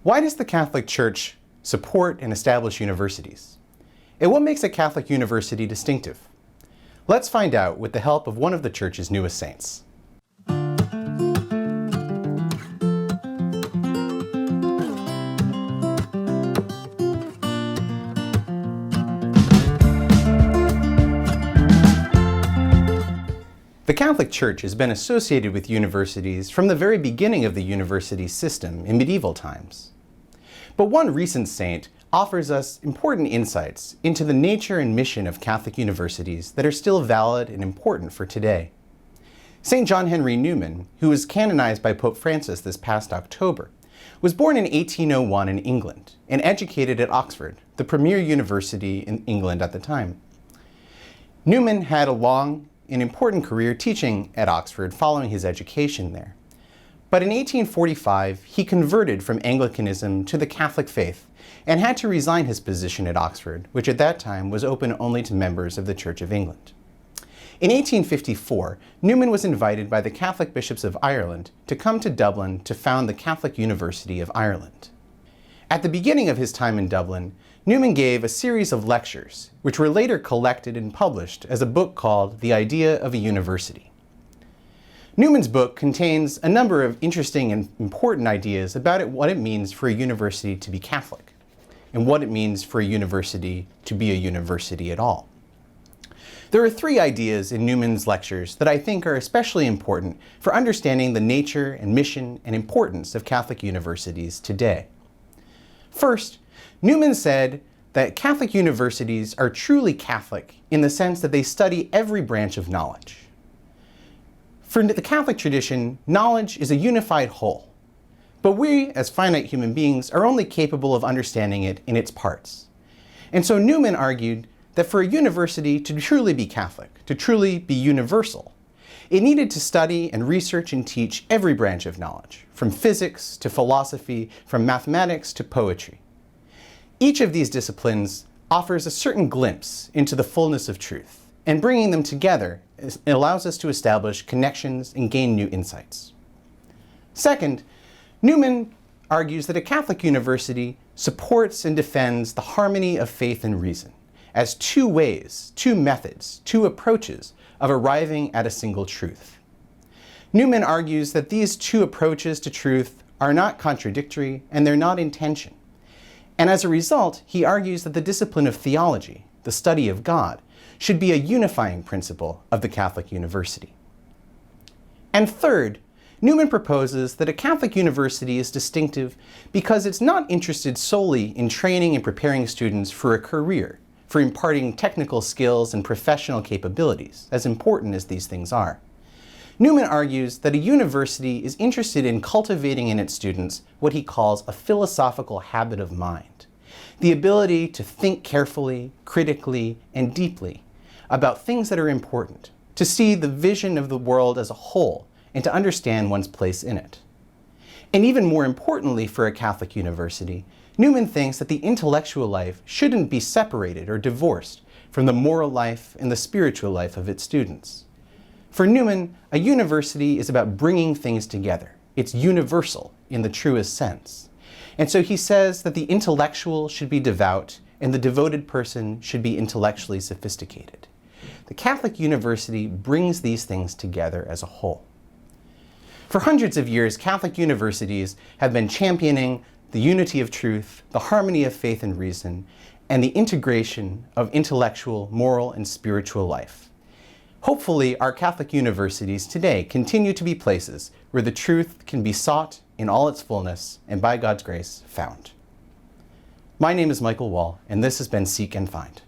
Why does the Catholic Church support and establish universities? And what makes a Catholic university distinctive? Let's find out with the help of one of the Church's newest saints. The Catholic Church has been associated with universities from the very beginning of the university system in medieval times. But one recent saint offers us important insights into the nature and mission of Catholic universities that are still valid and important for today. St. John Henry Newman, who was canonized by Pope Francis this past October, was born in 1801 in England and educated at Oxford, the premier university in England at the time. Newman had a long and important career teaching at Oxford following his education there. But in 1845, he converted from Anglicanism to the Catholic faith and had to resign his position at Oxford, which at that time was open only to members of the Church of England. In 1854, Newman was invited by the Catholic bishops of Ireland to come to Dublin to found the Catholic University of Ireland. At the beginning of his time in Dublin, Newman gave a series of lectures, which were later collected and published as a book called The Idea of a University. Newman's book contains a number of interesting and important ideas about what it means for a university to be Catholic, and what it means for a university to be a university at all. There are three ideas in Newman's lectures that I think are especially important for understanding the nature and mission and importance of Catholic universities today. First, Newman said that Catholic universities are truly Catholic in the sense that they study every branch of knowledge. For the Catholic tradition, knowledge is a unified whole, but we, as finite human beings, are only capable of understanding it in its parts. And so Newman argued that for a university to truly be Catholic, to truly be universal, it needed to study and research and teach every branch of knowledge, from physics to philosophy, from mathematics to poetry. Each of these disciplines offers a certain glimpse into the fullness of truth, and bringing them together allows us to establish connections and gain new insights. Second, Newman argues that a Catholic university supports and defends the harmony of faith and reason as two ways, two methods, two approaches of arriving at a single truth. Newman argues that these two approaches to truth are not contradictory and they're not in tension. And as a result, he argues that the discipline of theology, the study of God, should be a unifying principle of the Catholic university. And third, Newman proposes that a Catholic university is distinctive because it's not interested solely in training and preparing students for a career, for imparting technical skills and professional capabilities, as important as these things are. Newman argues that a university is interested in cultivating in its students what he calls a philosophical habit of mind, the ability to think carefully, critically, and deeply about things that are important, to see the vision of the world as a whole, and to understand one's place in it. And even more importantly for a Catholic university, Newman thinks that the intellectual life shouldn't be separated or divorced from the moral life and the spiritual life of its students. For Newman, a university is about bringing things together. It's universal in the truest sense. And so he says that the intellectual should be devout and the devoted person should be intellectually sophisticated. The Catholic university brings these things together as a whole. For hundreds of years, Catholic universities have been championing the unity of truth, the harmony of faith and reason, and the integration of intellectual, moral, and spiritual life. Hopefully, our Catholic universities today continue to be places where the truth can be sought in all its fullness and by God's grace found. My name is Michael Wahl, and this has been Seek and Find.